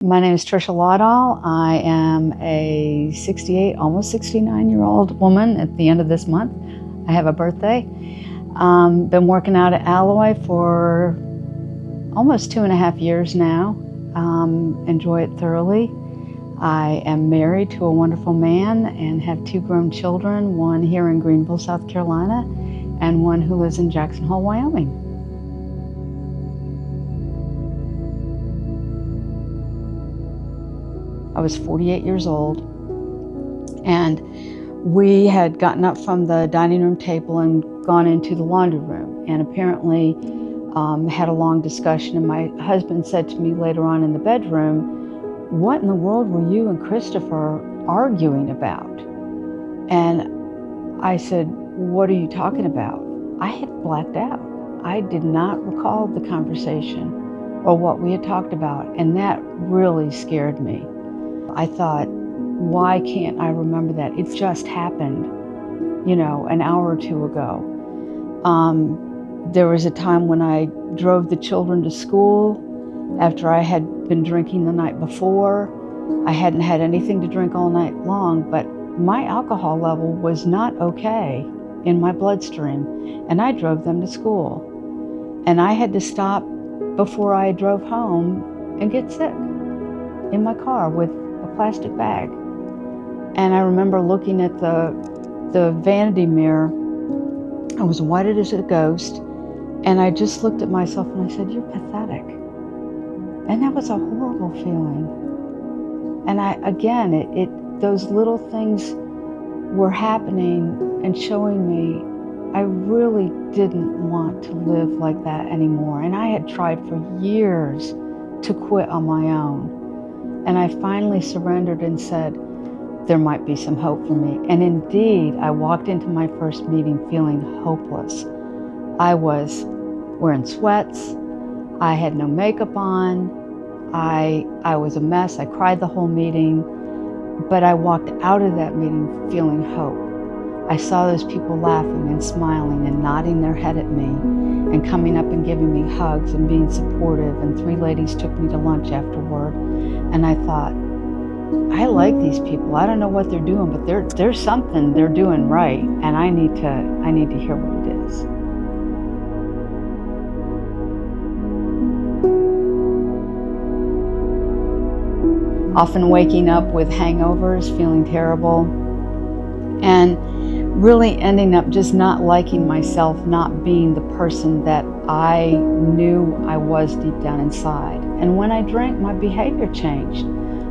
My name is Tricia Lawdahl. I am a 68, almost 69-year-old woman at the end of this month. I have a birthday. Been working out at Alloy for almost 2.5 years now. Enjoy it thoroughly. I am married to a wonderful man and have 2 grown children, one here in Greenville, South Carolina, and one who lives in Jackson Hole, Wyoming. I was 48 years old, and we had gotten up from the dining room table and gone into the laundry room, and apparently had a long discussion, and my husband said to me later on in the bedroom, "What in the world were you and Christopher arguing about?" And I said, "What are you talking about?" I had blacked out. I did not recall the conversation or what we had talked about, and that really scared me. I thought, why can't I remember that? It just happened, an hour or two ago. There was a time when I drove the children to school after I had been drinking the night before. I hadn't had anything to drink all night long, but my alcohol level was not okay in my bloodstream, and I drove them to school. And I had to stop before I drove home and get sick in my car with a plastic bag. And I remember looking at the vanity mirror. I was white as a ghost, and I just looked at myself and I said, "You're pathetic." And that was a horrible feeling. And those little things were happening and showing me I really didn't want to live like that anymore. And I had tried for years to quit on my own. And I finally surrendered and said, there might be some hope for me. And indeed, I walked into my first meeting feeling hopeless. I was wearing sweats. I had no makeup on. I was a mess. I cried the whole meeting. But I walked out of that meeting feeling hope. I saw those people laughing and smiling and nodding their head at me and coming up and giving me hugs and being supportive. And 3 ladies took me to lunch afterward. And I thought, I like these people. I don't know what they're doing, but there's something they're doing right, and I need to hear what it is. Often waking up with hangovers, feeling terrible, and really ending up just not liking myself, not being the person that I knew I was deep down inside. And when I drank, my behavior changed.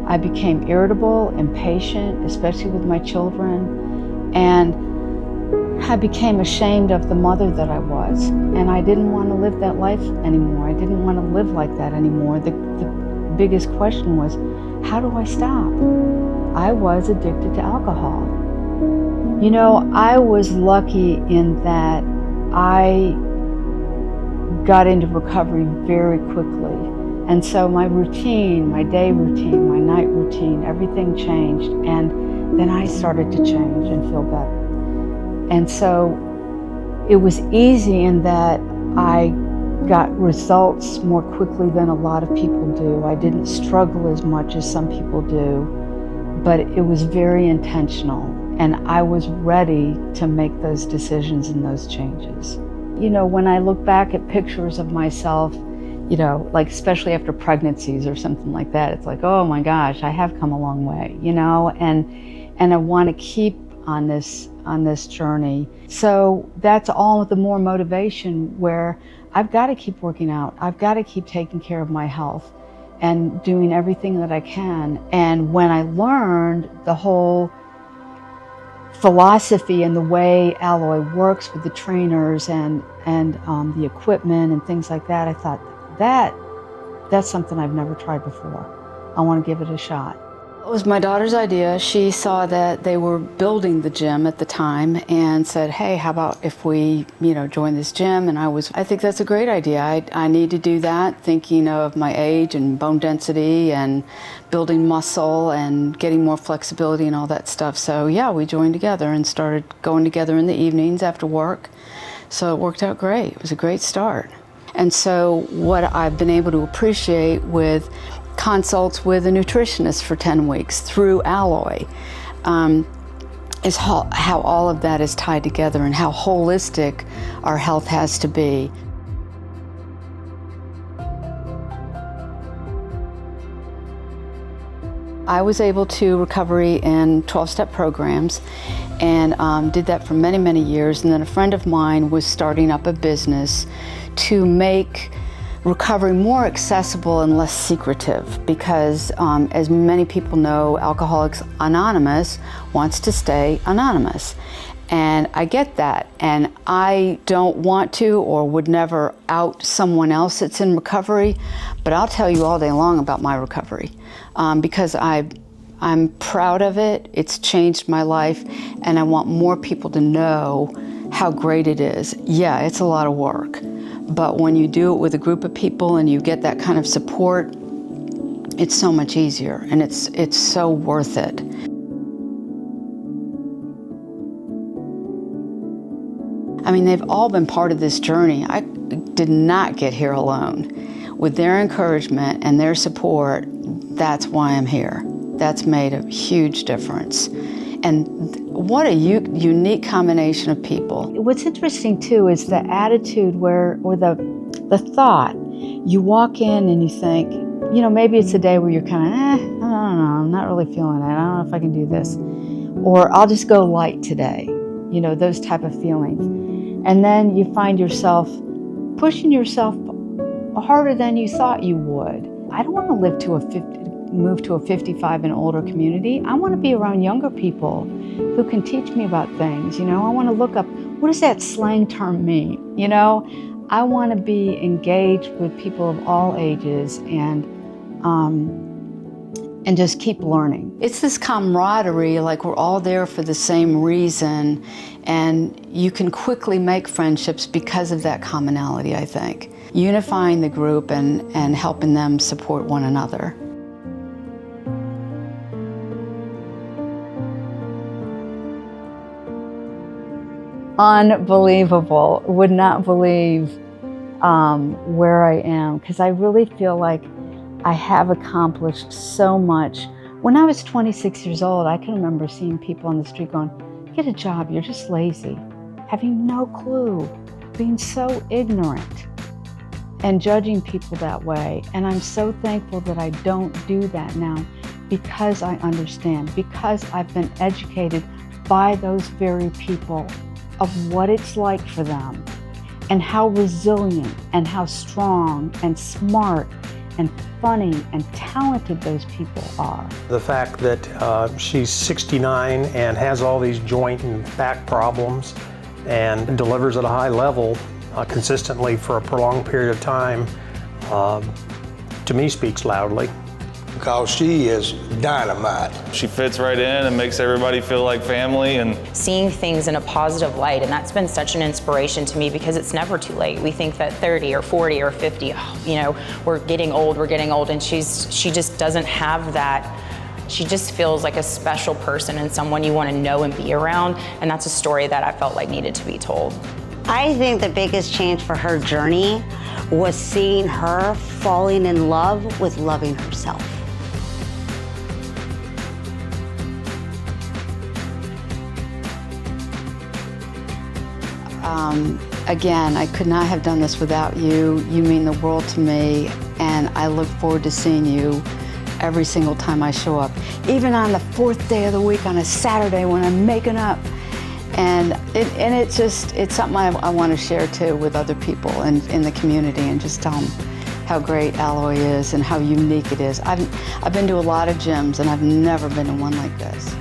I became irritable, impatient, especially with my children, and I became ashamed of the mother that I was. And I didn't want to live that life anymore. I didn't want to live like that anymore. The biggest question was, how do I stop? I was addicted to alcohol. I was lucky in that I got into recovery very quickly. And so my routine, my day routine, my night routine, everything changed. And then I started to change and feel better. And so it was easy in that I got results more quickly than a lot of people do. I didn't struggle as much as some people do, but it was very intentional. And I was ready to make those decisions and those changes. When I look back at pictures of myself, like especially after pregnancies or something like that, it's like, oh my gosh, I have come a long way, and I want to keep on this journey. So that's all the more motivation where I've got to keep working out. I've got to keep taking care of my health and doing everything that I can. And when I learned the whole philosophy and the way Alloy works with the trainers and the equipment and things like that, I thought, that's something I've never tried before. I want to give it a shot. It was my daughter's idea. She saw that they were building the gym at the time and said, "Hey, how about if we, join this gym?" And I think that's a great idea. I need to do that, thinking of my age and bone density and building muscle and getting more flexibility and all that stuff. So yeah, we joined together and started going together in the evenings after work. So it worked out great. It was a great start. And so what I've been able to appreciate with consults with a nutritionist for 10 weeks through Alloy. Is how all of that is tied together and how holistic our health has to be. I was able to recovery in 12-step programs and did that for many, many years. And then a friend of mine was starting up a business to make recovery more accessible and less secretive because, as many people know, Alcoholics Anonymous wants to stay anonymous. And I get that, and I don't want to or would never out someone else that's in recovery, but I'll tell you all day long about my recovery because I'm proud of it. It's changed my life, and I want more people to know how great it is. Yeah, it's a lot of work, but when you do it with a group of people and you get that kind of support, it's so much easier, and it's so worth it. I mean, they've all been part of this journey. I did not get here alone. With their encouragement and their support, that's why I'm here. That's made a huge difference. And what a unique combination of people. What's interesting too is the attitude or the thought. You walk in and you think, you know, maybe it's a day where you're kind of, I don't know, I'm not really feeling it. I don't know if I can do this. Or I'll just go light today. You know, those type of feelings. And then you find yourself pushing yourself harder than you thought you would. I don't want to move to a 55 and older community. I want to be around younger people who can teach me about things. You know, I want to look up, what does that slang term mean? You know, I want to be engaged with people of all ages and just keep learning. It's this camaraderie, like we're all there for the same reason, and you can quickly make friendships because of that commonality, I think. Unifying the group and helping them support one another. Unbelievable. Would not believe where I am, because I really feel like I have accomplished so much. When I was 26 years old, I can remember seeing people on the street going, get a job, you're just lazy, having no clue, being so ignorant and judging people that way. And I'm so thankful that I don't do that now because I understand, because I've been educated by those very people of what it's like for them and how resilient and how strong and smart and funny and talented those people are. The fact that she's 69 and has all these joint and back problems and delivers at a high level consistently for a prolonged period of time, to me speaks loudly. Because she is dynamite. She fits right in and makes everybody feel like family. And seeing things in a positive light, and that's been such an inspiration to me because it's never too late. We think that 30 or 40 or 50, you know, we're getting old, and she just doesn't have that. She just feels like a special person and someone you want to know and be around, and that's a story that I felt like needed to be told. I think the biggest change for her journey was seeing her falling in love with loving herself. Again, I could not have done this without you. You mean the world to me, and I look forward to seeing you every single time I show up, even on the 4th day of the week on a Saturday when I'm making up. And it's something I want to share too with other people and in the community, and just tell them how great Alloy is and how unique it is. I've been to a lot of gyms, and I've never been to one like this.